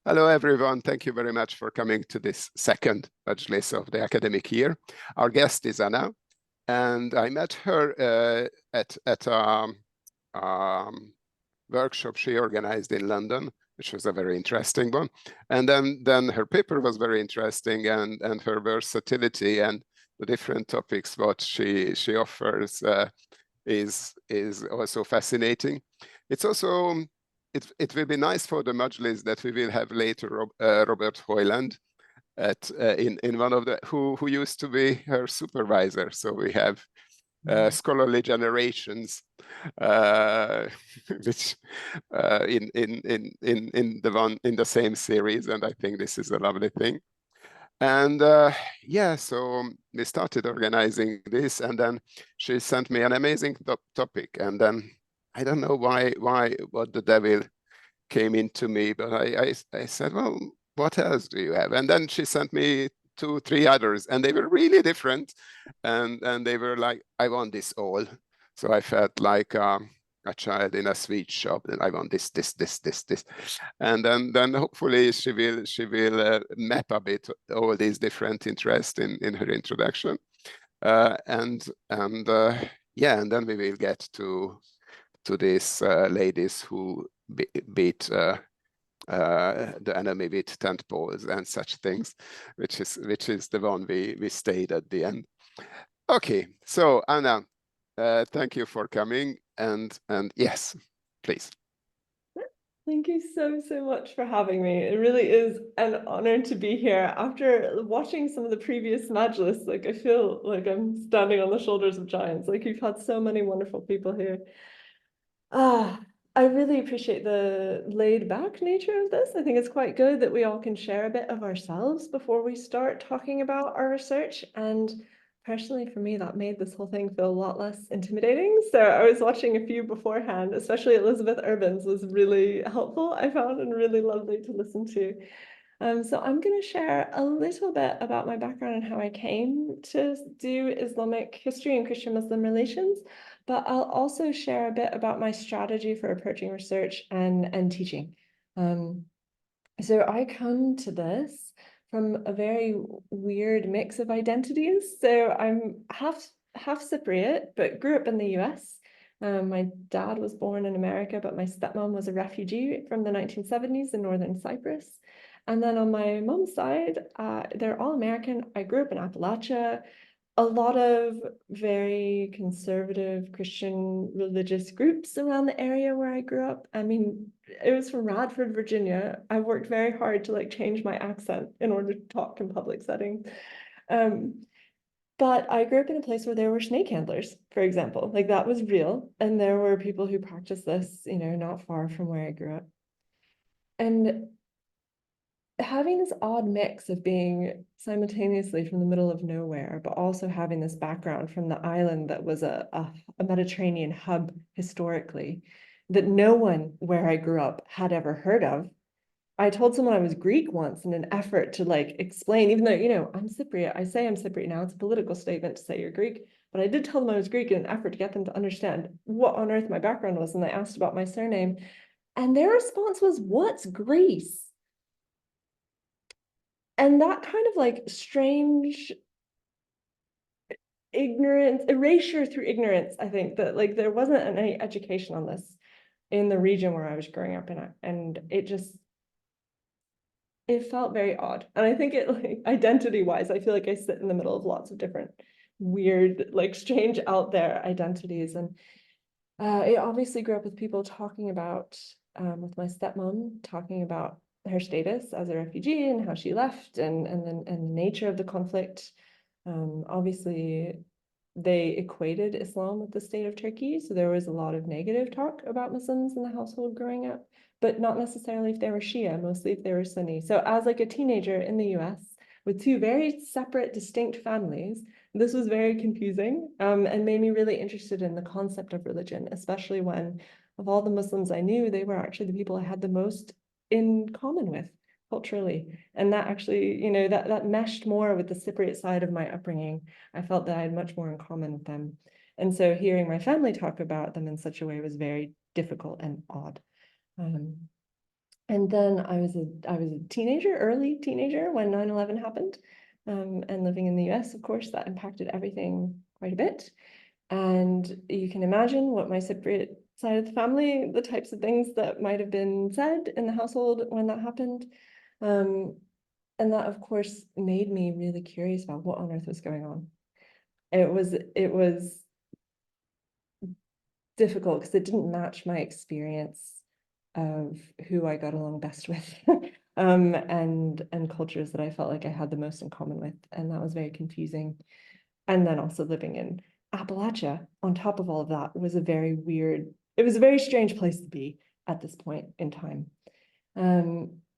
Hello, everyone. Thank you very much for coming to this second Majlis of the academic year. Our guest is Anna, and I met her at a workshop she organized in London, which was a very interesting one. And then her paper was very interesting, and her versatility and the different topics what she offers is also fascinating. It's also it will be nice for the Majlis that we will have later Robert Hoyland in one of the who used to be her supervisor. So we have scholarly generations, which in the same series, and I think this is a lovely thing. And yeah, so we started organizing this, and then she sent me an amazing topic, and then I don't know what the devil came into me, but I said, well, what else do you have? And then she sent me 2, 3 others, and they were really different, and they were like, I want this all. So I felt like a child in a sweet shop, and I want this, and then hopefully she will map a bit all these different interests in her introduction, and yeah, and then we will get to these ladies who beat the enemy with tent poles and such things, which is the one we stayed at the end. Okay, so Anna, thank you for coming, and yes, please. Thank you so much for having me. It really is an honor to be here. After watching some of the previous Majlis, like I feel like I'm standing on the shoulders of giants. Like you've had so many wonderful people here. I really appreciate the laid back nature of this. I think it's quite good that we all can share a bit of ourselves before we start talking about our research. And personally, for me, that made this whole thing feel a lot less intimidating. So I was watching a few beforehand, especially Elizabeth Urban's was really helpful, I found, and really lovely to listen to. So I'm going to share a little bit about my background and how I came to do Islamic history and Christian-Muslim relations, but I'll also share a bit about my strategy for approaching research and teaching. So I come to this from a very weird mix of identities. So I'm half Cypriot, but grew up in the US. My dad was born in America, but my stepmom was a refugee from the 1970s in northern Cyprus. And then on my mom's side, they're all American. I grew up in Appalachia, a lot of very conservative Christian religious groups around the area where I grew up. I mean, it was from Radford, Virginia. I worked very hard to like change my accent in order to talk in public settings. But I grew up in a place where there were snake handlers, for example, like that was real. And there were people who practiced this, you know, not far from where I grew up. And having this odd mix of being simultaneously from the middle of nowhere, but also having this background from the island that was a Mediterranean hub historically, that no one where I grew up had ever heard of. I told someone I was Greek once in an effort to like explain, even though, you know, I'm Cypriot. I say I'm Cypriot now. It's a political statement to say you're Greek. But I did tell them I was Greek in an effort to get them to understand what on earth my background was. And they asked about my surname. And their response was, what's Greece? And that kind of like strange ignorance, erasure through ignorance, I think that like there wasn't any education on this in the region where I was growing up in, and it felt very odd. And I think it like identity-wise, I feel like I sit in the middle of lots of different weird, like strange out there identities. And I obviously grew up with people talking about, with my stepmom, talking about her status as a refugee and how she left and the nature of the conflict. Obviously, they equated Islam with the state of Turkey, so there was a lot of negative talk about Muslims in the household growing up, but not necessarily if they were Shia, mostly if they were Sunni. So as like a teenager in the US with 2 very separate, distinct families, this was very confusing and made me really interested in the concept of religion, especially when of all the Muslims I knew, they were actually the people I had the most in common with culturally. And that actually, you know, that meshed more with the Cypriot side of my upbringing. I felt that I had much more in common with them. And so hearing my family talk about them in such a way was very difficult and odd. And And then I was a teenager, early teenager when 9/11 happened. And living in the US, of course, that impacted everything quite a bit. And you can imagine what my Cypriot side of the family, the types of things that might have been said in the household when that happened. And that, of course, made me really curious about what on earth was going on. It was difficult because it didn't match my experience of who I got along best with, and cultures that I felt like I had the most in common with, and that was very confusing. And then also living in Appalachia on top of all of that was a very very strange place to be at this point in time.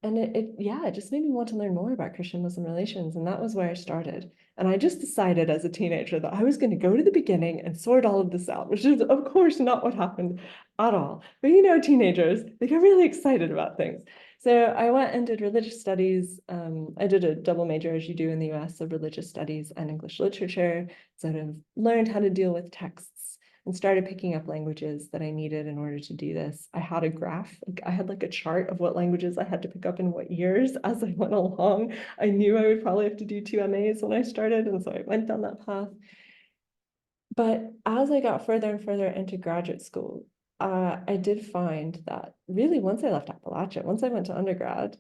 And it just made me want to learn more about Christian-Muslim relations, and that was where I started. And I just decided as a teenager that I was going to go to the beginning and sort all of this out, which is, of course, not what happened at all. But teenagers, they get really excited about things. So I went and did religious studies. I did a double major, as you do in the US, of religious studies and English literature, sort of learned how to deal with texts and started picking up languages that I needed in order to do this. I had a graph, I had like a chart of what languages I had to pick up in what years as I went along. I knew I would probably have to do 2 MAs when I started, and so I went down that path. But as I got further and further into graduate school, I did find that really once I left Appalachia, once I went to undergrad,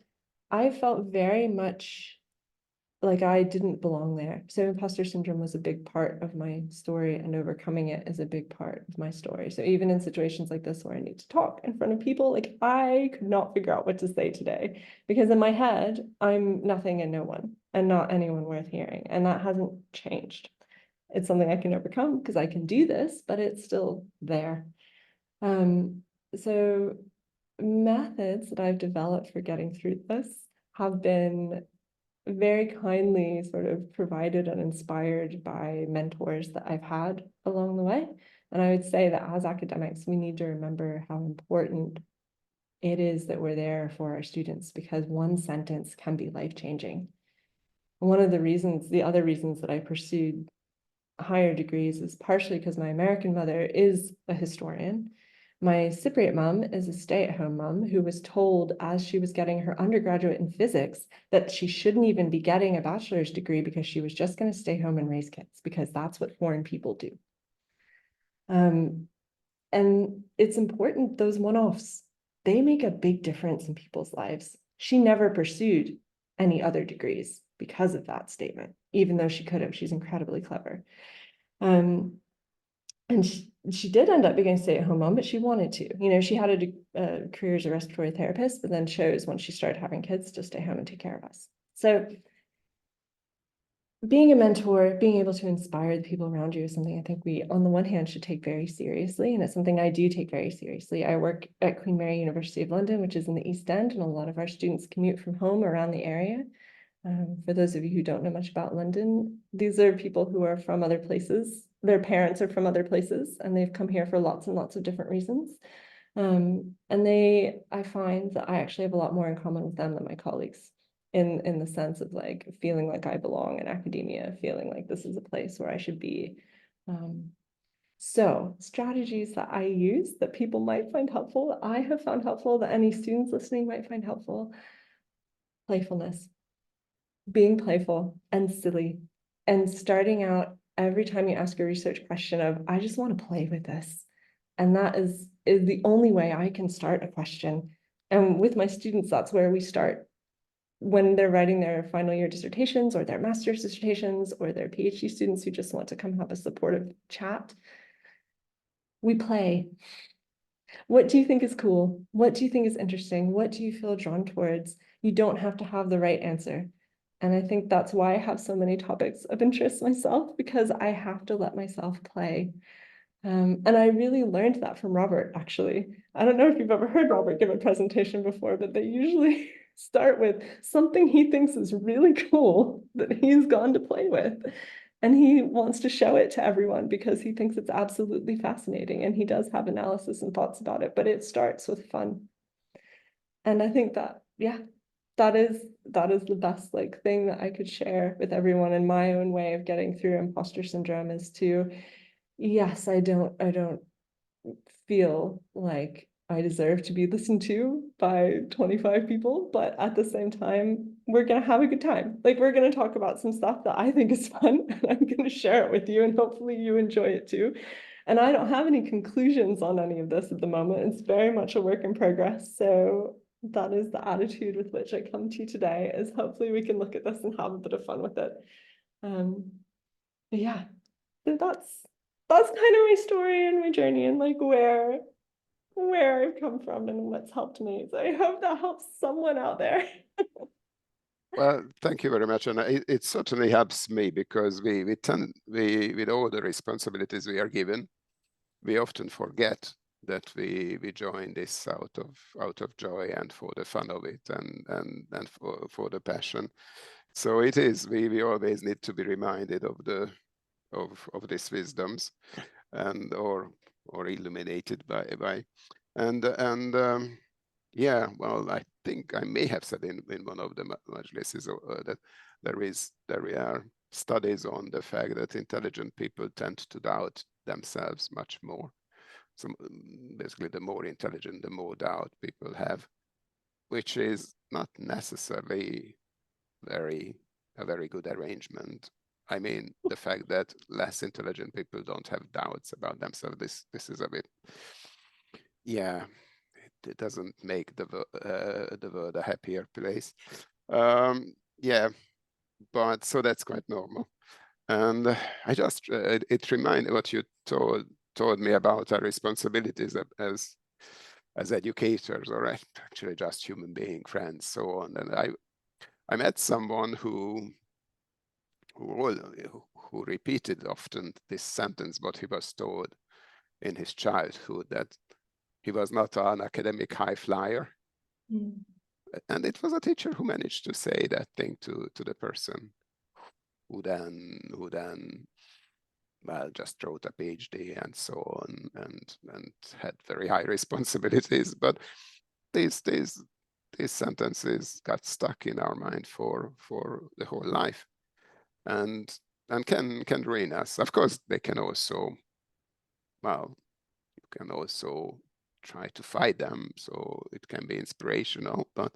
I felt very much like I didn't belong there. So imposter syndrome was a big part of my story, and overcoming it is a big part of my story. So even in situations like this where I need to talk in front of people, like I could not figure out what to say today because in my head, I'm nothing and no one and not anyone worth hearing. And that hasn't changed. It's something I can overcome because I can do this, but it's still there. So methods that I've developed for getting through this have been very kindly sort of provided and inspired by mentors that I've had along the way. And I would say that as academics, we need to remember how important it is that we're there for our students, because one sentence can be life-changing. One of the other reasons that I pursued higher degrees is partially because my American mother is a historian. My Cypriot mom is a stay-at-home mom who was told as she was getting her undergraduate in physics that she shouldn't even be getting a bachelor's degree because she was just going to stay home and raise kids, because that's what foreign people do. And it's important, those one-offs, they make a big difference in people's lives. She never pursued any other degrees because of that statement, even though she could have. She's incredibly clever. And she did end up being a stay-at-home mom, but she wanted to. She had a career as a respiratory therapist, but then chose once she started having kids to stay home and take care of us. So being a mentor, being able to inspire the people around you is something I think we, on the one hand, should take very seriously, and it's something I do take very seriously. I work at Queen Mary University of London, which is in the East End, and a lot of our students commute from home around the area. For those of you who don't know much about London, these are people who are from other places. Their parents are from other places, and they've come here for lots and lots of different reasons. And I find that I actually have a lot more in common with them than my colleagues, in the sense of like feeling like I belong in academia, feeling like this is a place where I should be. So strategies that I use that people might find helpful, I have found helpful, that any students listening might find helpful. Playfulness. Being playful and silly, and starting out every time you ask a research question of, I just want to play with this. And that is the only way I can start a question. And with my students, that's where we start when they're writing their final year dissertations or their master's dissertations or their PhD students who just want to come have a supportive chat. We play. What do you think is cool? What do you think is interesting? What do you feel drawn towards? You don't have to have the right answer. And I think that's why I have so many topics of interest myself, because I have to let myself play. And I really learned that from Robert, actually. I don't know if you've ever heard Robert give a presentation before, but they usually start with something he thinks is really cool that he's gone to play with. And he wants to show it to everyone because he thinks it's absolutely fascinating. And he does have analysis and thoughts about it, but it starts with fun. And I think that, yeah, that is the best thing that I could share with everyone in my own way of getting through imposter syndrome, is to, yes, I don't feel like I deserve to be listened to by 25 people, but at the same time, we're going to have a good time. Like, we're going to talk about some stuff that I think is fun, and I'm going to share it with you, and hopefully you enjoy it too. And I don't have any conclusions on any of this at the moment. It's very much a work in progress. So that is the attitude with which I come to you today, is hopefully we can look at this and have a bit of fun with it. But yeah, so that's kind of my story and my journey, and like where I've come from and what's helped me. So I hope that helps someone out there. Well, thank you very much, and it certainly helps me, because we with all the responsibilities we are given, we often forget that we join this out of joy and for the fun of it, and for the passion. So it is, we always need to be reminded of the of these wisdoms, and or illuminated by yeah, well, I think I may have said in one of the majlises that there are studies on the fact that intelligent people tend to doubt themselves much more. So basically, the more intelligent, the more doubt people have, which is not necessarily a very good arrangement. I mean, the fact that less intelligent people don't have doubts about themselves, this is a bit, yeah, it doesn't make the world a happier place. Yeah, but so that's quite normal. And I just, it reminded what you told me about our responsibilities as educators, or actually just human being, friends, so on. And I met someone who repeated often this sentence, what he was told in his childhood, that he was not an academic high flyer. Mm. And it was a teacher who managed to say that thing to the person, who then well, just wrote a PhD and so on, and had very high responsibilities. But these sentences got stuck in our mind for the whole life, and can ruin us. Of course, they can also, well, you can also try to fight them, so it can be inspirational, but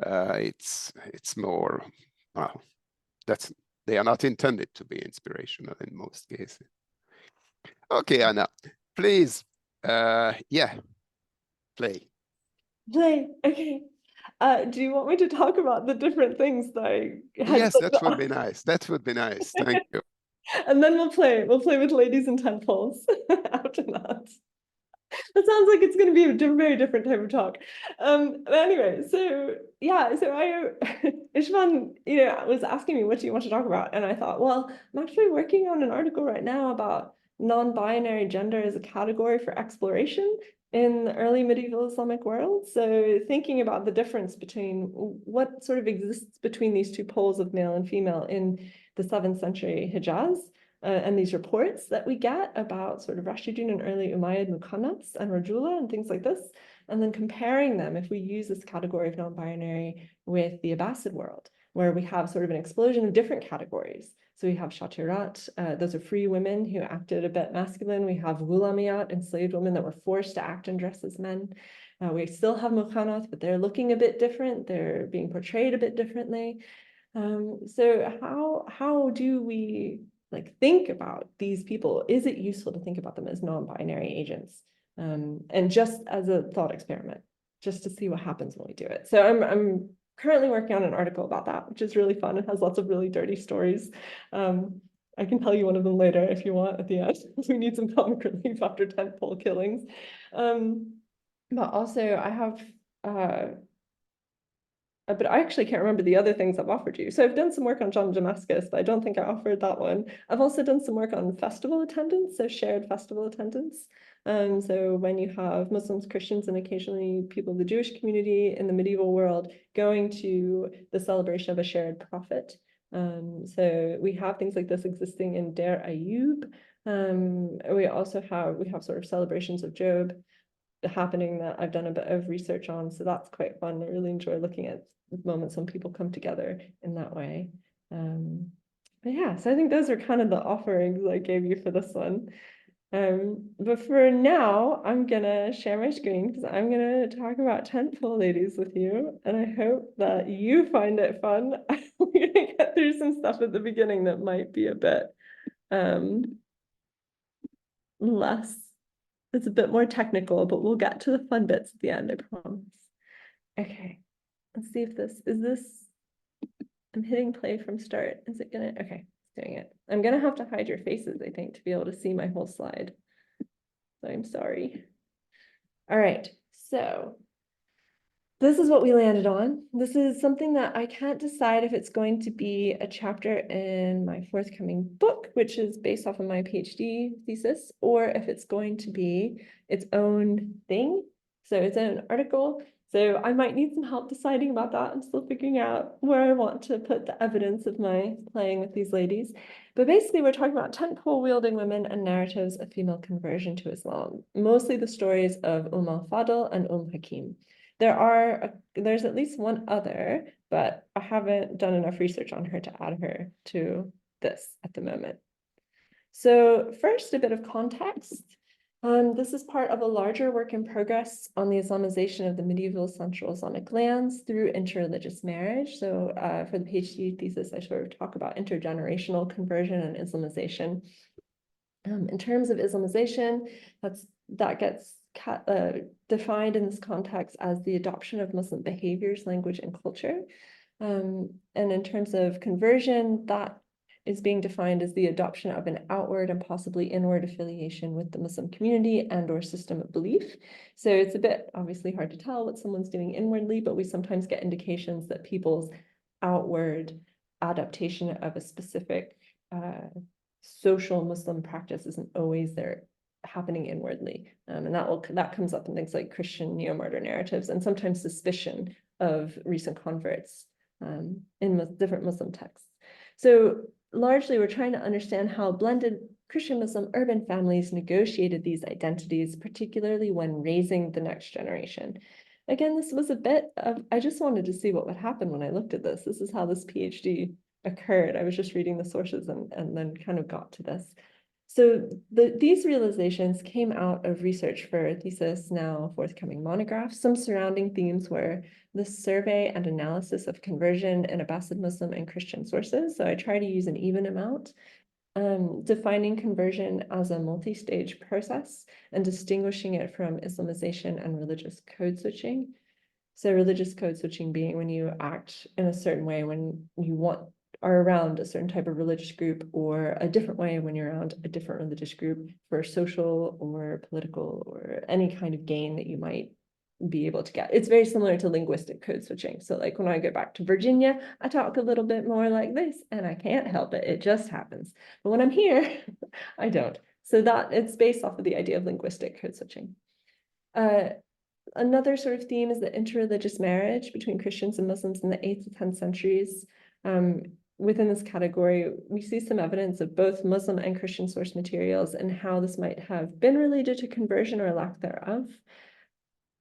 it's more, well, they are not intended to be inspirational in most cases. Okay, Anna, please, yeah, play. Okay. Do you want me to talk about the different things that I had? Yes, that would be nice. That would be nice. Thank you. And then we'll play with ladies and tent poles after that. That sounds like it's going to be a very different type of talk. But anyway, so yeah, so Ishvan, was asking me, what do you want to talk about? And I thought, well, I'm actually working on an article right now about non-binary gender as a category for exploration in the early medieval Islamic world. So thinking about the difference between what sort of exists between these two poles of male and female in the 7th century Hijaz. And these reports that we get about sort of Rashidun and early Umayyad Muqannats and Rajula and things like this, and then comparing them, if we use this category of non-binary, with the Abbasid world, where we have sort of an explosion of different categories. So we have Shatirat, those are free women who acted a bit masculine. We have Ghulamiyat, enslaved women that were forced to act and dress as men. We still have Muqannat, but they're looking a bit different. They're being portrayed a bit differently. So how do we think about these people? Is it useful to think about them as non-binary agents? And just as a thought experiment, just to see what happens when we do it. So I'm currently working on an article about that, which is really fun. It has lots of really dirty stories. I can tell you one of them later if you want at the end. We need some comic relief after tentpole killings. But also I have but I actually can't remember the other things I've offered you. So I've done some work on John Damascus, but I don't think I offered that one. I've also done some work on festival attendance, so shared festival attendance. So when you have Muslims, Christians, and occasionally people of the Jewish community in the medieval world going to the celebration of a shared prophet. So we have things like this existing in Der Ayub. We also have sort of celebrations of Job happening that I've done a bit of research on, so that's quite fun. I really enjoy looking at moments when people come together in that way. But yeah, so I think those are kind of the offerings I gave you for this one. But for now, I'm gonna share my screen because I'm gonna talk about tentpole ladies with you, and I hope that you find it fun. We're gonna get through some stuff at the beginning that might be a bit less, it's a bit more technical, but we'll get to the fun bits at the end, I promise. Okay, let's see if this is this. I'm hitting play from start. Is it gonna? Okay, it's doing it. I'm gonna have to hide your faces, I think, to be able to see my whole slide. So I'm sorry. All right, so this is what we landed on. This is something that I can't decide if it's going to be a chapter in my forthcoming book, which is based off of my PhD thesis, or if it's going to be its own thing, so its own article. So I might need some help deciding about that. I'm still figuring out where I want to put the evidence of my playing with these ladies. But basically, we're talking about tentpole wielding women and narratives of female conversion to Islam, mostly the stories of Al-Fadl and Hakim. There's at least one other, but I haven't done enough research on her to add her to this at the moment. So first, a bit of context. This is part of a larger work in progress on the Islamization of the medieval Central Islamic lands through interreligious marriage. So for the PhD thesis, I sort of talk about intergenerational conversion and Islamization. In terms of Islamization, that gets defined in this context as the adoption of Muslim behaviors, language, and culture. And in terms of conversion, that is being defined as the adoption of an outward and possibly inward affiliation with the Muslim community and or system of belief. So it's a bit obviously hard to tell what someone's doing inwardly, but we sometimes get indications that people's outward adaptation of a specific social Muslim practice isn't always there happening inwardly. And that comes up in things like Christian neo-martyr narratives and sometimes suspicion of recent converts in different Muslim texts. So largely, we're trying to understand how blended Christian Muslim urban families negotiated these identities, particularly when raising the next generation. Again, this was a bit of, I just wanted to see what would happen when I looked at this. This is how this PhD occurred. I was just reading the sources and then kind of got to this. So these realizations came out of research for a thesis, now forthcoming monograph. Some surrounding themes were the survey and analysis of conversion in Abbasid Muslim and Christian sources. So I try to use an even amount. Defining conversion as a multi-stage process and distinguishing it from Islamization and religious code switching. So religious code switching being when you act in a certain way when you are around a certain type of religious group, or a different way when you're around a different religious group for social or political or any kind of gain that you might be able to get. It's very similar to linguistic code switching. So like when I go back to Virginia, I talk a little bit more like this and I can't help it. It just happens. But when I'm here, I don't. So that it's based off of the idea of linguistic code switching. Another sort of theme is the interreligious marriage between Christians and Muslims in the 8th to 10th centuries. Within this category, we see some evidence of both Muslim and Christian source materials and how this might have been related to conversion or lack thereof.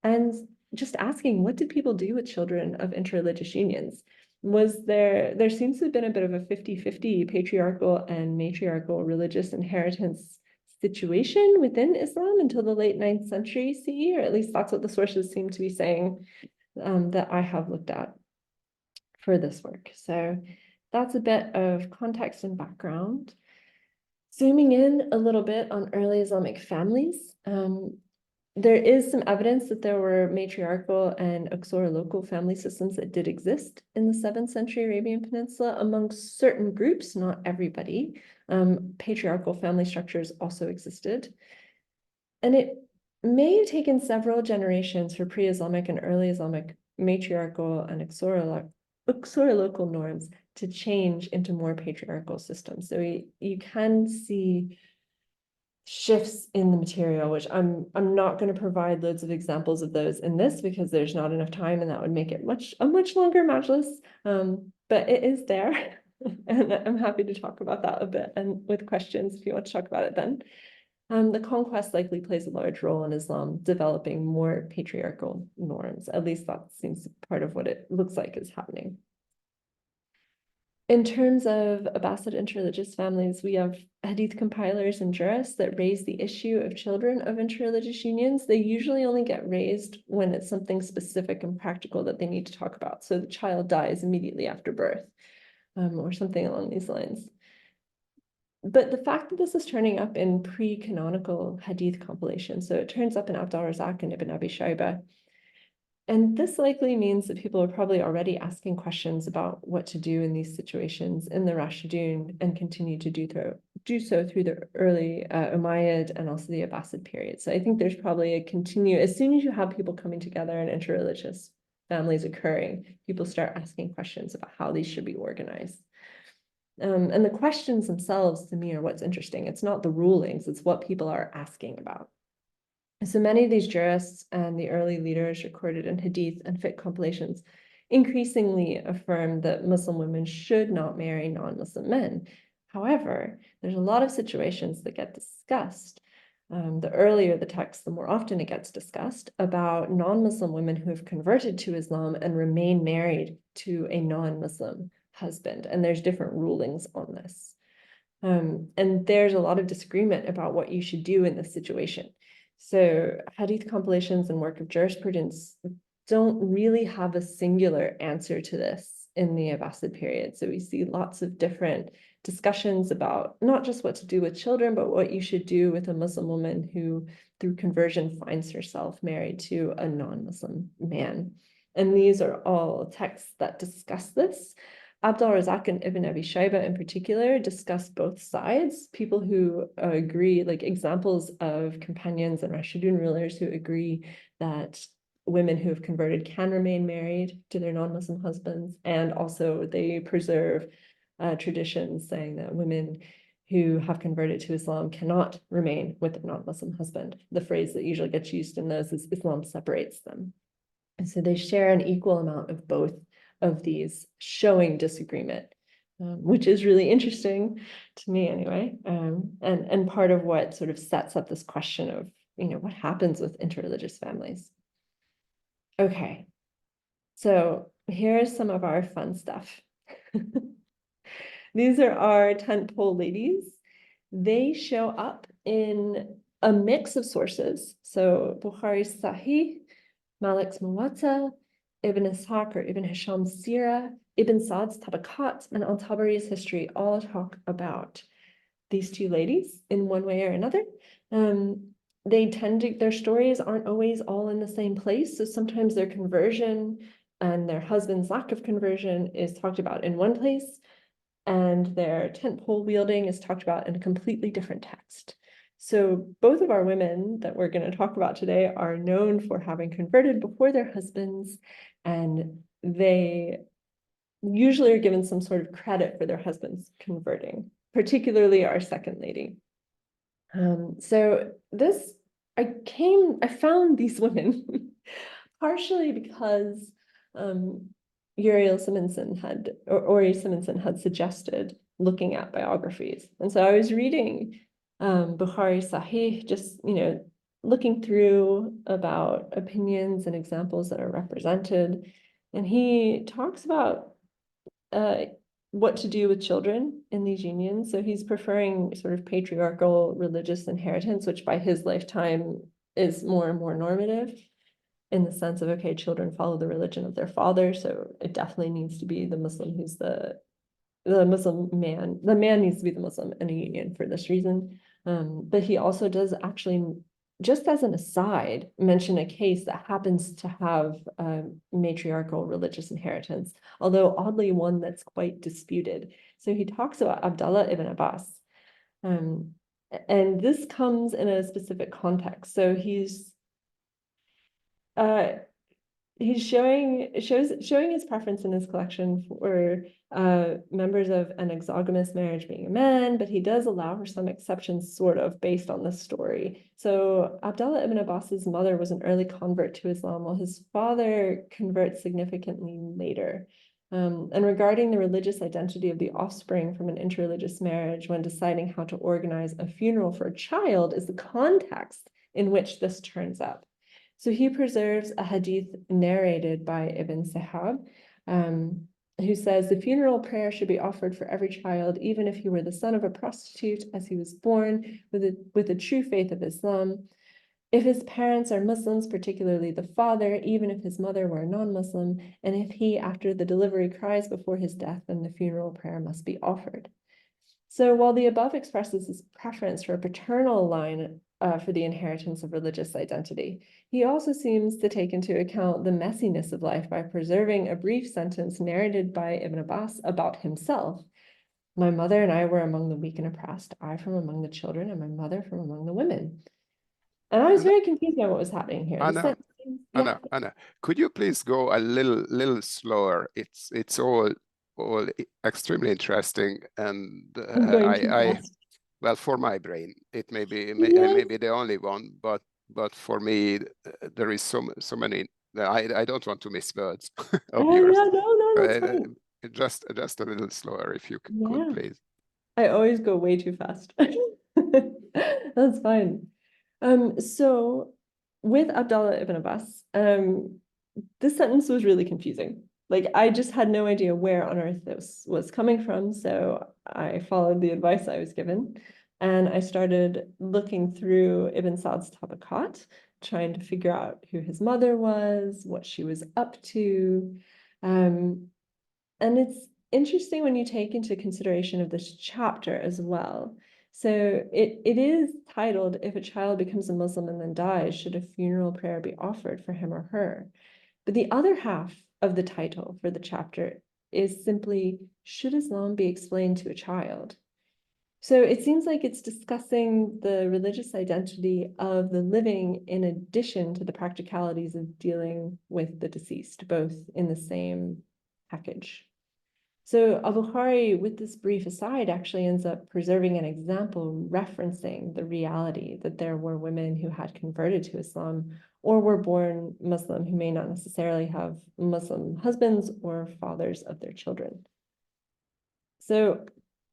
And just asking, what did people do with children of interreligious unions? There seems to have been a bit of a 50-50 patriarchal and matriarchal religious inheritance situation within Islam until the late 9th century CE, or at least that's what the sources seem to be saying that I have looked at for this work. So that's a bit of context and background. Zooming in a little bit on early Islamic families, there is some evidence that there were matriarchal and local family systems that did exist in the 7th century Arabian Peninsula among certain groups, not everybody. Patriarchal family structures also existed. And it may have taken several generations for pre-Islamic and early Islamic matriarchal and local norms to change into more patriarchal systems. So you can see shifts in the material, which I'm not going to provide loads of examples of those in this because there's not enough time and that would make it a much longer majlis, but it is there and I'm happy to talk about that a bit and with questions if you want to talk about it then. The conquest likely plays a large role in Islam developing more patriarchal norms. At least that seems part of what it looks like is happening. In terms of Abbasid interreligious families, we have hadith compilers and jurists that raise the issue of children of interreligious unions. They usually only get raised when it's something specific and practical that they need to talk about. So the child dies immediately after birth, or something along these lines. But the fact that this is turning up in pre-canonical hadith compilations, so it turns up in Abd al-Razak and Ibn Abi Shayba, and this likely means that people are probably already asking questions about what to do in these situations in the Rashidun and continue to do so through the early Umayyad and also the Abbasid period. So I think there's probably as soon as you have people coming together and interreligious families occurring, people start asking questions about how these should be organized. And the questions themselves, to me, are what's interesting. It's not the rulings, it's what people are asking about. So many of these jurists and the early leaders recorded in hadith and fiqh compilations increasingly affirm that Muslim women should not marry non-Muslim men. However, there's a lot of situations that get discussed. The earlier the text, the more often it gets discussed about non-Muslim women who have converted to Islam and remain married to a non-Muslim husband. And there's different rulings on this. And there's a lot of disagreement about what you should do in this situation. So hadith compilations and work of jurisprudence don't really have a singular answer to this in the Abbasid period. So we see lots of different discussions about not just what to do with children, but what you should do with a Muslim woman who, through conversion, finds herself married to a non-Muslim man. And these are all texts that discuss this. Abd al-Razak and Ibn Abi Shayba in particular discuss both sides, people who agree, like examples of companions and Rashidun rulers who agree that women who have converted can remain married to their non-Muslim husbands, and also they preserve traditions saying that women who have converted to Islam cannot remain with a non-Muslim husband. The phrase that usually gets used in those is Islam separates them. And so they share an equal amount of both of these, showing disagreement, which is really interesting to me anyway, and part of what sort of sets up this question of, what happens with interreligious families. Okay, so here's some of our fun stuff. These are our tentpole ladies. They show up in a mix of sources. So Bukhari's Sahih, Malik's Muwatta, Ibn Ishaq or Ibn Hisham's Sirah, Ibn Sa'd's Tabaqat, and al-Tabari's history all talk about these two ladies in one way or another. Their stories aren't always all in the same place. So sometimes their conversion and their husband's lack of conversion is talked about in one place, and their tent pole wielding is talked about in a completely different text. So both of our women that we're going to talk about today are known for having converted before their husbands, and they usually are given some sort of credit for their husbands converting, particularly our second lady. So I found these women partially because Uri Simonson had suggested looking at biographies. And so I was reading Bukhari Sahih, just, looking through about opinions and examples that are represented. And he talks about what to do with children in these unions. So he's preferring sort of patriarchal religious inheritance, which by his lifetime is more and more normative, in the sense of, okay, children follow the religion of their father, so it definitely needs to be the Muslim who's the Muslim man. The man needs to be the Muslim in a union for this reason. But he also does actually, just as an aside, mention a case that happens to have matriarchal religious inheritance, although oddly one that's quite disputed. So he talks about Abdullah ibn Abbas. And this comes in a specific context. So he's showing his preference in his collection for members of an exogamous marriage being a man, but he does allow for some exceptions, sort of, based on this story. So Abdullah ibn Abbas's mother was an early convert to Islam, while his father converts significantly later. And regarding the religious identity of the offspring from an interreligious marriage when deciding how to organize a funeral for a child is the context in which this turns up. So he preserves a hadith narrated by Ibn Sihab, who says the funeral prayer should be offered for every child, even if he were the son of a prostitute, as he was born with the true faith of Islam. If his parents are Muslims, particularly the father, even if his mother were non-Muslim, and if he, after the delivery, cries before his death, then the funeral prayer must be offered. So while the above expresses his preference for a paternal line for the inheritance of religious identity, he also seems to take into account the messiness of life by preserving a brief sentence narrated by Ibn Abbas about himself. My mother and I were among the weak and oppressed, I from among the children, and my mother from among the women. And I was very confused by what was happening here. Anna, Anna, could you please go a little slower? It's all extremely interesting, and I'm going too fast. well, for my brain, it may be I Yes. may be the only one, but for me, there is so many. I don't want to miss words of Oh yours. yeah, no, that's fine. Just a little slower, if you could, Yeah. please. I always go way too fast. That's fine. So with Abdullah ibn Abbas, this sentence was really confusing. Like I just had no idea where on earth this was coming from. So I followed the advice I was given and I started looking through Ibn Sa'd's Tabaqat, trying to figure out who his mother was, what she was up to. And it's interesting when you take into consideration of this chapter as well. So it is titled, If a Child Becomes a Muslim and Then Dies, Should a Funeral Prayer Be Offered for Him or Her? But the other half of the title for the chapter is simply, Should Islam Be Explained to a Child? So it seems like it's discussing the religious identity of the living in addition to the practicalities of dealing with the deceased, both in the same package. So al-Bukhari, with this brief aside, actually ends up preserving an example referencing the reality that there were women who had converted to Islam or were born Muslim who may not necessarily have Muslim husbands or fathers of their children. So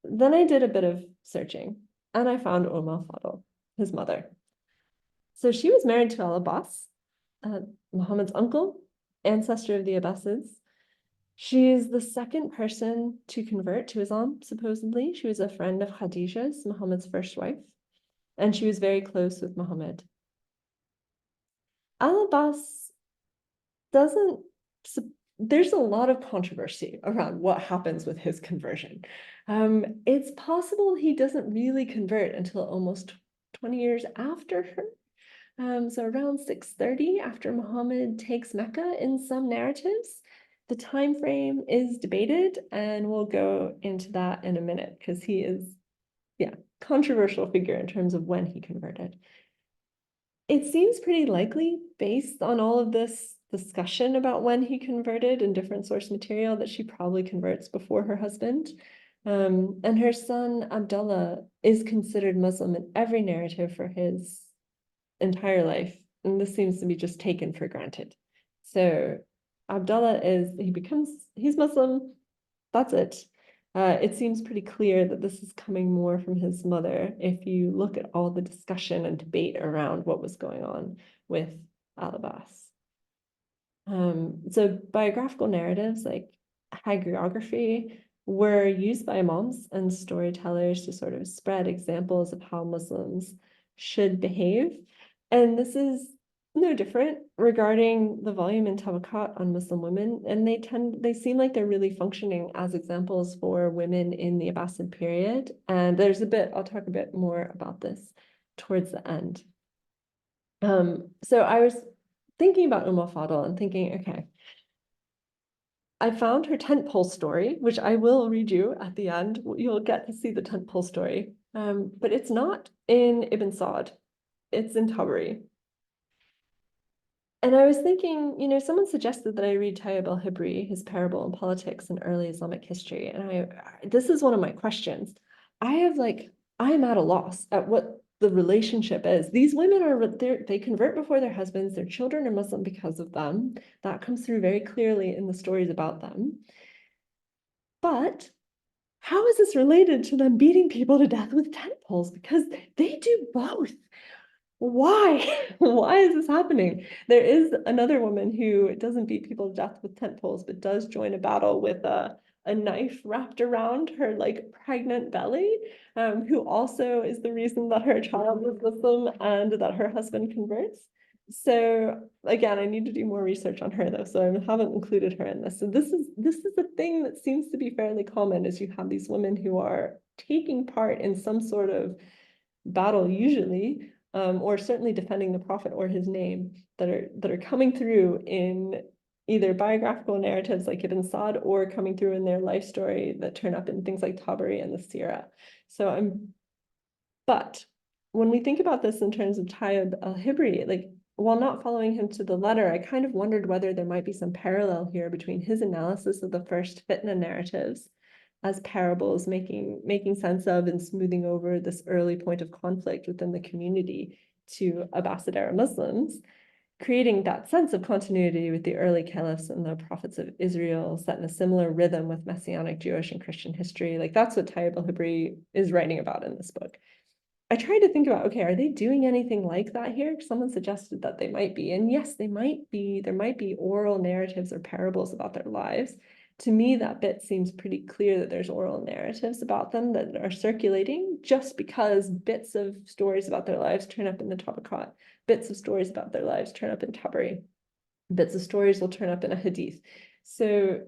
then I did a bit of searching and I found Fadl, his mother. So she was married to al-Abbas, Muhammad's uncle, ancestor of the Abbasids. She is the second person to convert to Islam, supposedly. She was a friend of Khadija's, Muhammad's first wife, and she was very close with Muhammad. Al-Abbas doesn't, there's a lot of controversy around what happens with his conversion. It's possible he doesn't really convert until almost 20 years after her. So around 630 after Muhammad takes Mecca in some narratives. The time frame is debated, and we'll go into that in a minute because he is, controversial figure in terms of when he converted. It seems pretty likely, based on all of this discussion about when he converted and different source material, that she probably converts before her husband. And her son, Abdullah, is considered Muslim in every narrative for his entire life. And this seems to be just taken for granted. So Abdullah he's Muslim, that's it. It seems pretty clear that this is coming more from his mother if you look at all the discussion and debate around what was going on with al-Abbas. So biographical narratives like hagiography were used by imams and storytellers to sort of spread examples of how Muslims should behave. And this is no different regarding the volume in Tabaqat on Muslim women. And they seem like they're really functioning as examples for women in the Abbasid period. And I'll talk a bit more about this towards the end. So I was thinking about Fadl and thinking, okay, I found her tentpole story, which I will read you at the end. You'll get to see the tentpole story. But it's not in Ibn Sa'd, it's in Tabari. And I was thinking, someone suggested that I read Tayyib al-Hibri, his Parable in Politics in Early Islamic History. And this is one of my questions. I'm at a loss at what the relationship is. These women they convert before their husbands, their children are Muslim because of them. That comes through very clearly in the stories about them. But how is this related to them beating people to death with tent poles? Because they do both. why? Why is this happening? There is another woman who doesn't beat people to death with tent poles, but does join a battle with a knife wrapped around her like pregnant belly, who also is the reason that her child was Muslim and that her husband converts. So again, I need to do more research on her though, so I haven't included her in this. So this is a thing that seems to be fairly common, is you have these women who are taking part in some sort of battle usually, or certainly defending the prophet or his name, that are coming through in either biographical narratives like Ibn Sa'd, or coming through in their life story that turn up in things like Tabari and the Sira. But when we think about this in terms of Tayyib al-Hibri, like, while not following him to the letter, I kind of wondered whether there might be some parallel here between his analysis of the first fitna narratives as parables, making sense of and smoothing over this early point of conflict within the community, to Abbasid-era Muslims, creating that sense of continuity with the early caliphs and the prophets of Israel, set in a similar rhythm with Messianic Jewish and Christian history. Like, that's what Tayyib al-Hibri is writing about in this book. I tried to think about, okay, are they doing anything like that here? Someone suggested that they might be. And yes, they might be. There might be oral narratives or parables about their lives. To me, that bit seems pretty clear that there's oral narratives about them that are circulating, just because bits of stories about their lives turn up in the Tabaqat, bits of stories about their lives turn up in Tabari, bits of stories will turn up in a hadith. So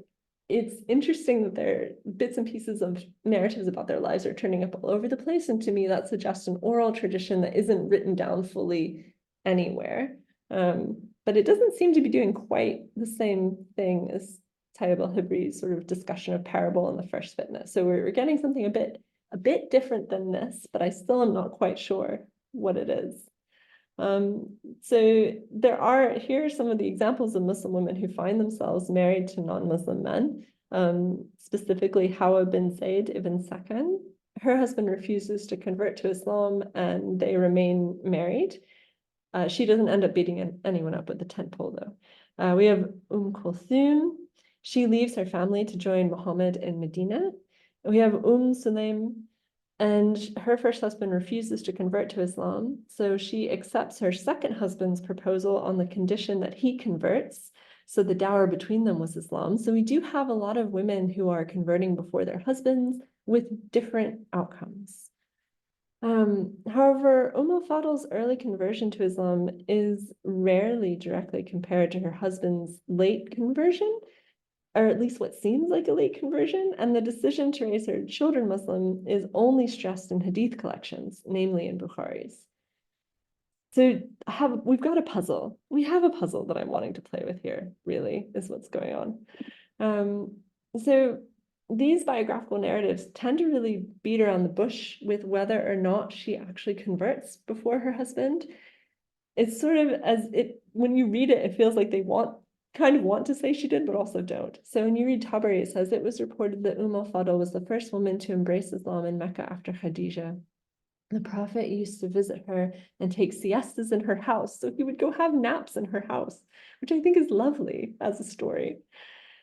it's interesting that their bits and pieces of narratives about their lives are turning up all over the place. And to me, that suggests an oral tradition that isn't written down fully anywhere. But it doesn't seem to be doing quite the same thing as Tayyib al-Hibri's sort of discussion of parable in the first fitness. So we're getting something a bit different than this, but I still am not quite sure what it is. So here are some of the examples of Muslim women who find themselves married to non-Muslim men, specifically Hawa bin Zayd ibn Sakan. Her husband refuses to convert to Islam and they remain married. She doesn't end up beating anyone up with the tent pole though. We have Kulthum. She leaves her family to join Muhammad in Medina. We have Sulaim, and her first husband refuses to convert to Islam, so she accepts her second husband's proposal on the condition that he converts. So the dower between them was Islam. So we do have a lot of women who are converting before their husbands with different outcomes. However, Fadl's early conversion to Islam is rarely directly compared to her husband's late conversion, or at least what seems like a late conversion, and the decision to raise her children Muslim is only stressed in hadith collections, namely in Bukhari's. So we've got a puzzle. We have a puzzle that I'm wanting to play with here, really, is what's going on. So these biographical narratives tend to really beat around the bush with whether or not she actually converts before her husband. It's sort of when you read it, it feels like they kind of want to say she did, but also don't. So when you read Tabari, it says it was reported that Fadl was the first woman to embrace Islam in Mecca after Khadija. The Prophet used to visit her and take siestas in her house. So he would go have naps in her house, which I think is lovely as a story.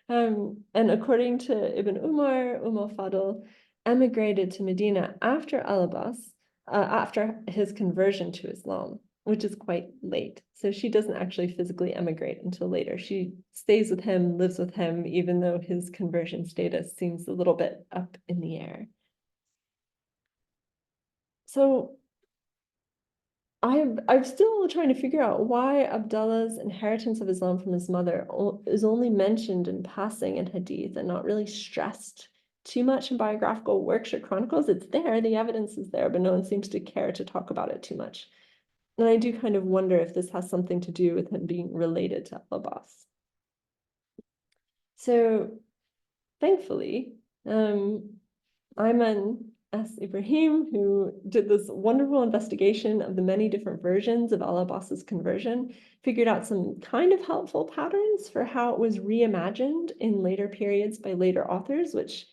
And according to Ibn Umar, Fadl emigrated to Medina after al-Abbas, after his conversion to Islam, which is quite late. So she doesn't actually physically emigrate until later. She stays with him, lives with him, even though his conversion status seems a little bit up in the air. So I'm still trying to figure out why Abdullah's inheritance of Islam from his mother is only mentioned in passing in hadith and not really stressed too much in biographical works or chronicles. It's there, the evidence is there, but no one seems to care to talk about it too much. And I do kind of wonder if this has something to do with him being related to Abbas. So thankfully, Ayman S. Ibrahim, who did this wonderful investigation of the many different versions of al-Abbas's conversion, figured out some kind of helpful patterns for how it was reimagined in later periods by later authors, which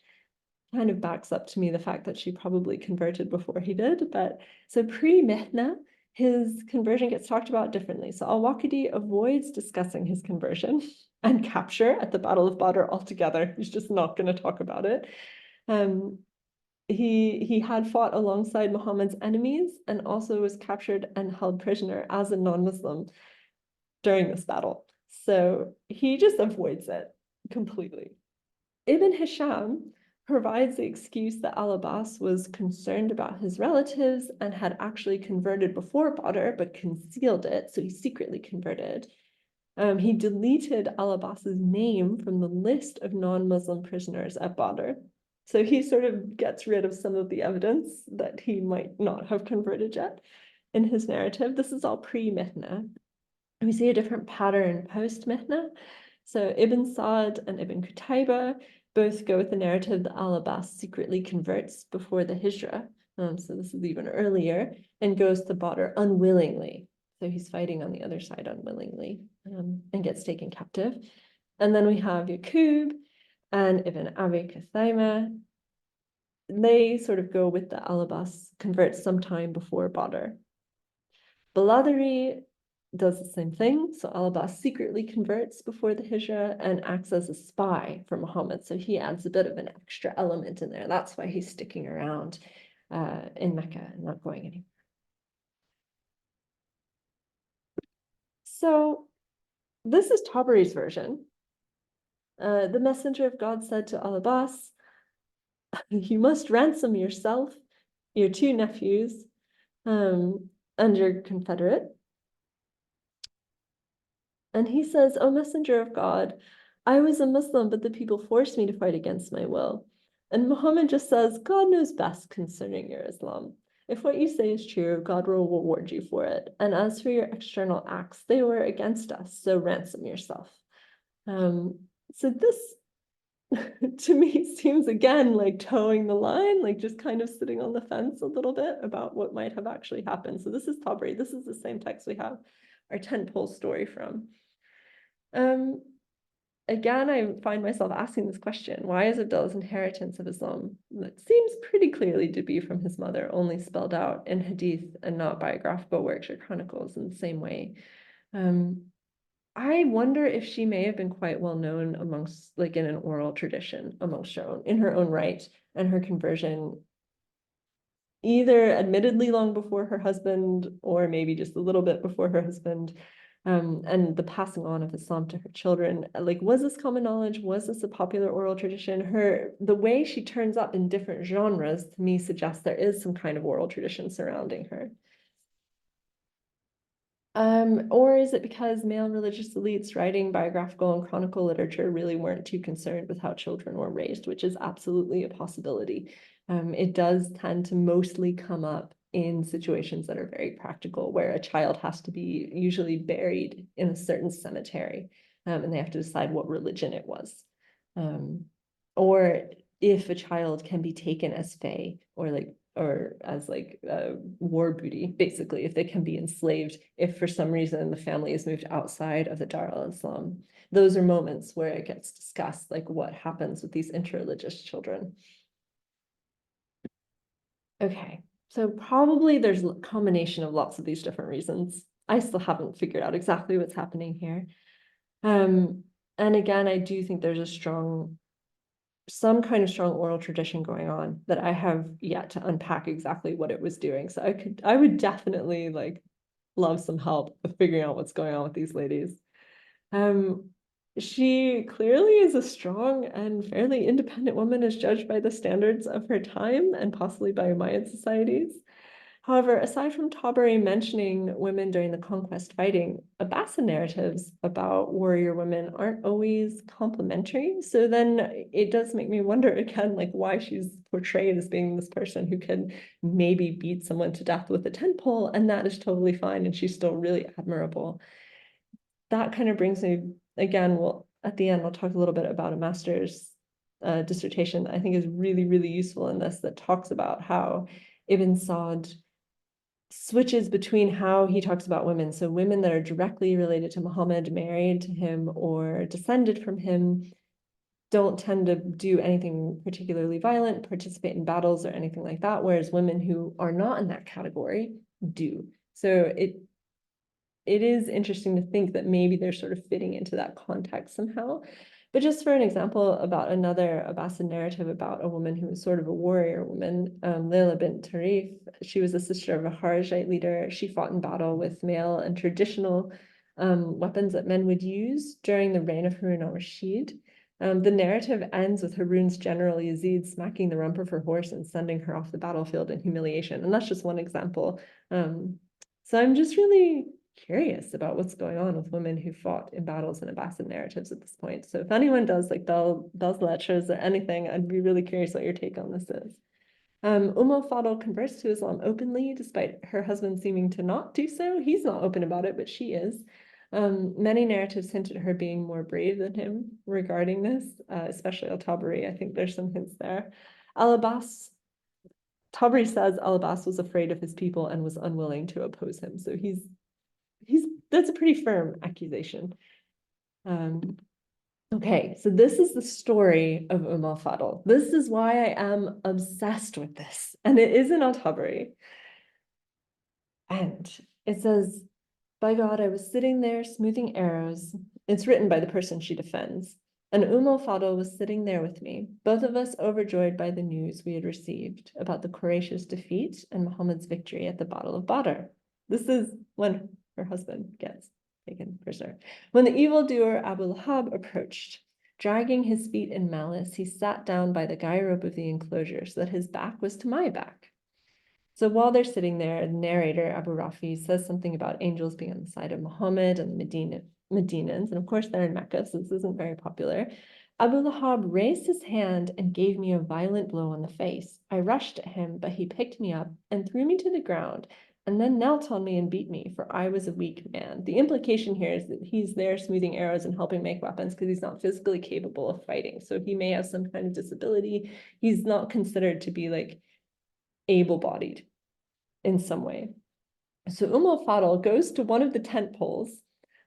kind of backs up to me the fact that she probably converted before he did. But so pre-Mihna, his conversion gets talked about differently. So al-Waqidi avoids discussing his conversion and capture at the Battle of Badr altogether. He's just not going to talk about it. he had fought alongside Muhammad's enemies and also was captured and held prisoner as a non-Muslim during this battle. So he just avoids it completely. Ibn Hisham provides the excuse that al-Abbas was concerned about his relatives and had actually converted before Badr, but concealed it, so he secretly converted. He deleted al-Abbas's name from the list of non-Muslim prisoners at Badr. So he sort of gets rid of some of the evidence that he might not have converted yet in his narrative. This is all pre-Mihna. We see a different pattern post-Mihna. So Ibn Sa'd and Ibn Qutayba both go with the narrative that al-Abbas secretly converts before the Hijra. So this is even earlier, and goes to Badr unwillingly. So he's fighting on the other side unwillingly, and gets taken captive. And then we have Yaqub and Ibn Abi Kathayma. They sort of go with the al-Abbas converts sometime before Badr. Baladari does the same thing. So al-Abbas secretly converts before the Hijra and acts as a spy for Muhammad. So he adds a bit of an extra element in there. That's why he's sticking around in Mecca and not going anywhere. So this is Tabari's version. The messenger of God said to al-Abbas, "You must ransom yourself, your 2 nephews, and your confederate." And he says, "O messenger of God, I was a Muslim, but the people forced me to fight against my will." And Muhammad just says, "God knows best concerning your Islam. If what you say is true, God will reward you for it. And as for your external acts, they were against us, so ransom yourself." So this, to me, seems again like towing the line, like just kind of sitting on the fence a little bit about what might have actually happened. So this is Tabari. This is the same text we have our tentpole story from. Again, I find myself asking this question: why is Abdullah's inheritance of Islam that seems pretty clearly to be from his mother only spelled out in hadith and not biographical works or chronicles in the same way? I wonder if she may have been quite well known amongst, like in an oral tradition amongst her own, in her own right, and her conversion either admittedly long before her husband or maybe just a little bit before her husband, and the passing on of Islam to her children. Like, was this common knowledge? Was this a popular oral tradition? The way she turns up in different genres to me suggests there is some kind of oral tradition surrounding her. Or is it because male religious elites writing biographical and chronicle literature really weren't too concerned with how children were raised, which is absolutely a possibility. It does tend to mostly come up in situations that are very practical, where a child has to be usually buried in a certain cemetery, and they have to decide what religion it was. Or if a child can be taken as fae or as like war booty, basically, if they can be enslaved, if for some reason the family is moved outside of the Dar al-Islam. Those are moments where it gets discussed, like what happens with these interreligious children. Okay, so probably there's a combination of lots of these different reasons. I still haven't figured out exactly what's happening here. And again, I do think there's some kind of strong oral tradition going on that I have yet to unpack exactly what it was doing. So I would definitely like love some help with figuring out what's going on with these ladies. She clearly is a strong and fairly independent woman as judged by the standards of her time and possibly by Umayyad societies. However, aside from Tabari mentioning women during the conquest fighting, Abbasid narratives about warrior women aren't always complimentary. So then it does make me wonder again, like why she's portrayed as being this person who can maybe beat someone to death with a tent pole, and that is totally fine, and she's still really admirable. That kind of brings me, again, well, at the end, we'll talk a little bit about a master's dissertation that I think is really, really useful in this, that talks about how Ibn Sa'd switches between how he talks about women. So women that are directly related to Muhammad, married to him or descended from him, don't tend to do anything particularly violent, participate in battles or anything like that, whereas women who are not in that category do. So it is interesting to think that maybe they're sort of fitting into that context somehow. But just for an example about another Abbasid narrative about a woman who was sort of a warrior woman, Layla bint Tarif, she was a sister of a Kharijite leader. She fought in battle with male and traditional weapons that men would use during the reign of Harun al-Rashid. The narrative ends with Harun's general Yazid smacking the rump of her horse and sending her off the battlefield in humiliation. And that's just one example. So I'm just really curious about what's going on with women who fought in battles and Abbasid narratives at this point. So if anyone does like those lectures or anything, I'd be really curious what your take on this is. Fadl converts to Islam openly, despite her husband seeming to not do so. He's not open about it, but she is. Many narratives hint at her being more brave than him regarding this, especially al-Tabari. I think there's some hints there. Al-Abbas, Tabari says al-Abbas was afraid of his people and was unwilling to oppose him. So that's a pretty firm accusation. Okay, so this is the story of Fadl. This is why I am obsessed with this. And it is in al-Tabari. And it says, by God, I was sitting there smoothing arrows. It's written by the person she defends. And Fadl was sitting there with me, both of us overjoyed by the news we had received about the Quraysh's defeat and Muhammad's victory at the Battle of Badr. This is when her husband gets taken prisoner. When the evildoer Abu Lahab approached, dragging his feet in malice, he sat down by the guy rope of the enclosure so that his back was to my back. So while they're sitting there, the narrator, Abu Rafi, says something about angels being on the side of Muhammad and the Medinans, and of course they're in Mecca, so this isn't very popular. Abu Lahab raised his hand and gave me a violent blow on the face. I rushed at him, but he picked me up and threw me to the ground, and then knelt on me and beat me, for I was a weak man. The implication here is that he's there smoothing arrows and helping make weapons because he's not physically capable of fighting. So he may have some kind of disability. He's not considered to be like able-bodied in some way. So Fadl goes to one of the tent poles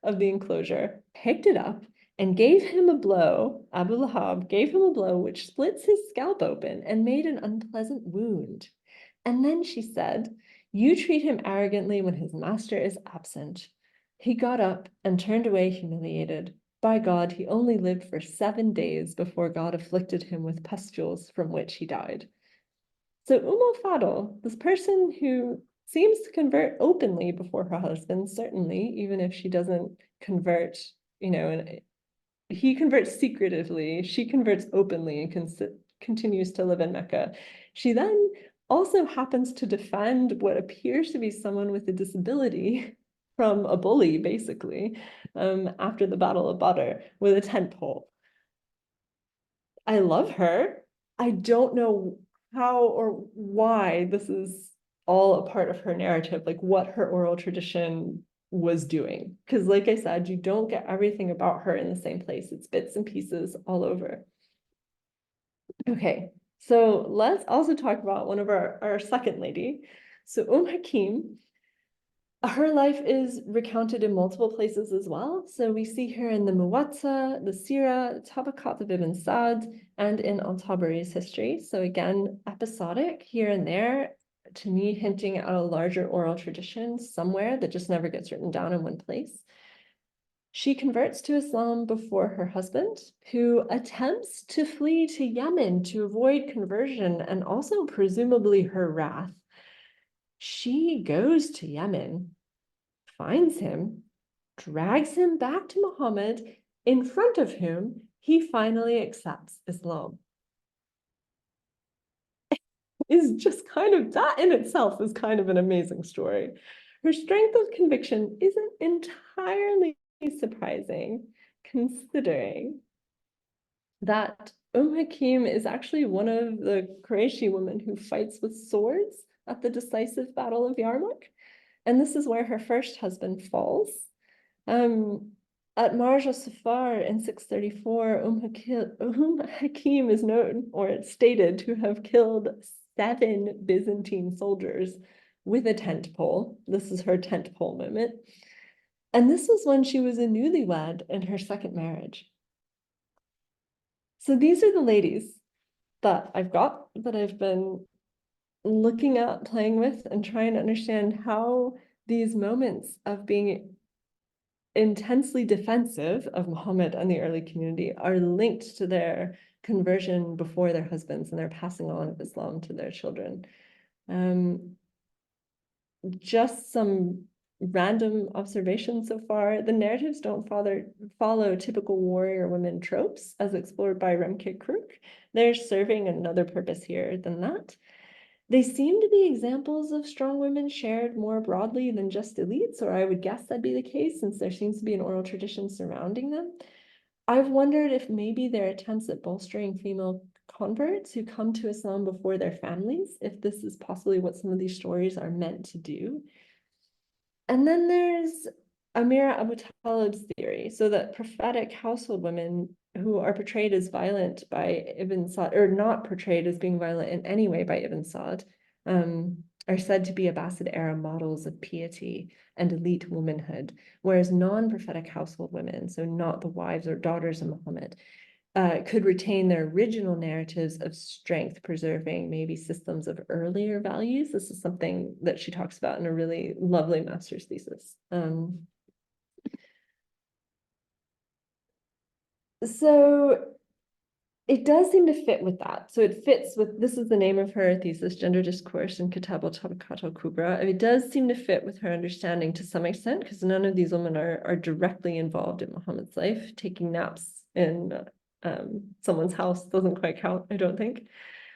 of the enclosure, picked it up, and gave him a blow. Abu Lahab gave him a blow which splits his scalp open and made an unpleasant wound. And then she said, you treat him arrogantly when his master is absent. He got up and turned away humiliated. By God, he only lived for 7 days before God afflicted him with pustules from which he died. So Fadl, this person who seems to convert openly before her husband, certainly, even if she doesn't convert, and he converts secretively, she converts openly and continues to live in Mecca. She then also happens to defend what appears to be someone with a disability from a bully, basically, after the Battle of Badr with a tent pole. I love her. I don't know how or why this is all a part of her narrative, like what her oral tradition was doing. Because like I said, you don't get everything about her in the same place. It's bits and pieces all over. Okay, so let's also talk about one of our second lady. So Hakim, her life is recounted in multiple places as well. So we see her in the Muwatta, the Sira, Tabaqat of Ibn Sa'd, and in al-Tabari's history. So again, episodic here and there, to me hinting at a larger oral tradition somewhere that just never gets written down in one place. She converts to Islam before her husband, who attempts to flee to Yemen to avoid conversion and also presumably her wrath. She goes to Yemen, finds him, drags him back to Muhammad, in front of whom he finally accepts Islam. Is just kind of, that in itself is kind of an amazing story. Her strength of conviction isn't entirely surprising, considering that Hakim is actually one of the Qurayshi women who fights with swords at the decisive Battle of Yarmouk. And this is where her first husband falls. At Marj al-Safar in 634, Hakim is known, or it's stated, to have killed 7 Byzantine soldiers with a tent pole. This is her tent pole moment. And this was when she was a newlywed in her second marriage. So these are the ladies that I've got, that I've been looking at, playing with, and trying to understand how these moments of being intensely defensive of Muhammad and the early community are linked to their conversion before their husbands and their passing on of Islam to their children. Just some random observations so far. The narratives don't follow typical warrior women tropes as explored by Remke Krook. They're serving another purpose here than that. They seem to be examples of strong women shared more broadly than just elites, or I would guess that'd be the case since there seems to be an oral tradition surrounding them. I've wondered if maybe their attempts at bolstering female converts who come to Islam before their families, if this is possibly what some of these stories are meant to do. And then there's Amira Abu Talib's theory, so that prophetic household women who are portrayed as violent by Ibn Sa'd, or not portrayed as being violent in any way by Ibn Sa'd, are said to be Abbasid-era models of piety and elite womanhood, whereas non-prophetic household women, so not the wives or daughters of Muhammad, could retain their original narratives of strength, preserving maybe systems of earlier values. This is something that she talks about in a really lovely master's thesis. So it does seem to fit with that. So it fits with, this is the name of her thesis, Gender Discourse in Kitab al-Tabakat al-Kubra. It does seem to fit with her understanding to some extent, because none of these women are directly involved in Muhammad's life. Taking naps in someone's house doesn't quite count, I don't think.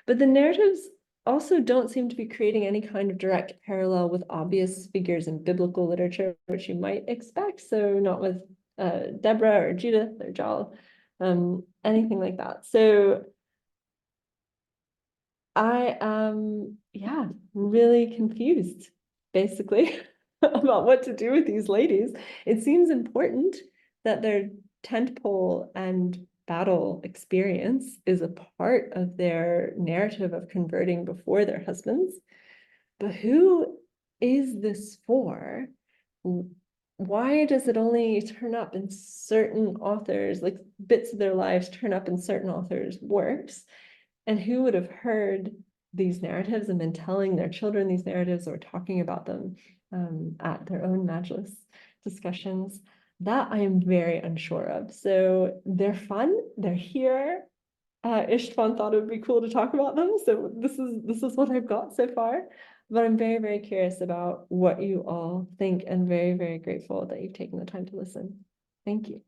But the narratives also don't seem to be creating any kind of direct parallel with obvious figures in biblical literature, which you might expect. So not with Deborah or Judith or Jal. Anything like that. So I am, yeah, really confused, basically, about what to do with these ladies. It seems important that their tentpole and battle experience is a part of their narrative of converting before their husbands. But who is this for? Why does it only turn up in certain authors, like bits of their lives turn up in certain authors' works? And who would have heard these narratives and been telling their children these narratives or talking about them at their own majlis discussions? That I am very unsure of. So they're fun, they're here. Ishtvan thought it would be cool to talk about them. So this is what I've got so far. But I'm very, very curious about what you all think, and very, very grateful that you've taken the time to listen. Thank you.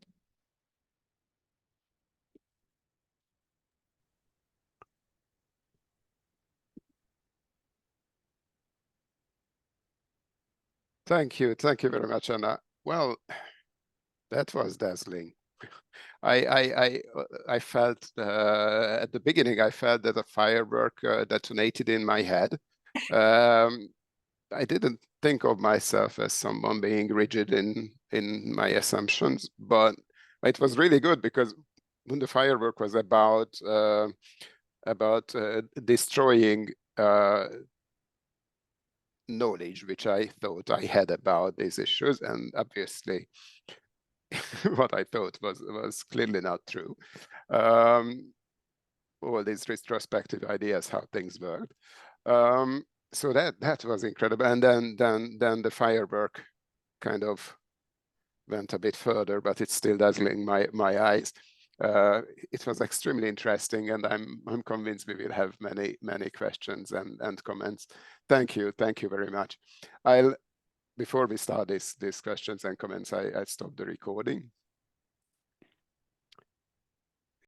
Thank you very much, Anna. Well, that was dazzling. I felt at the beginning, I felt that a firework detonated in my head. I didn't think of myself as someone being rigid in my assumptions, but it was really good because when the firework was about destroying knowledge which I thought I had about these issues, and obviously what I thought was clearly not true. All these retrospective ideas, how things worked. So that was incredible. And then the firework kind of went a bit further, but it's still dazzling my eyes. It was extremely interesting, and I'm convinced we will have many questions and comments. Thank you very much. Before we start these questions and comments, I stopped the recording.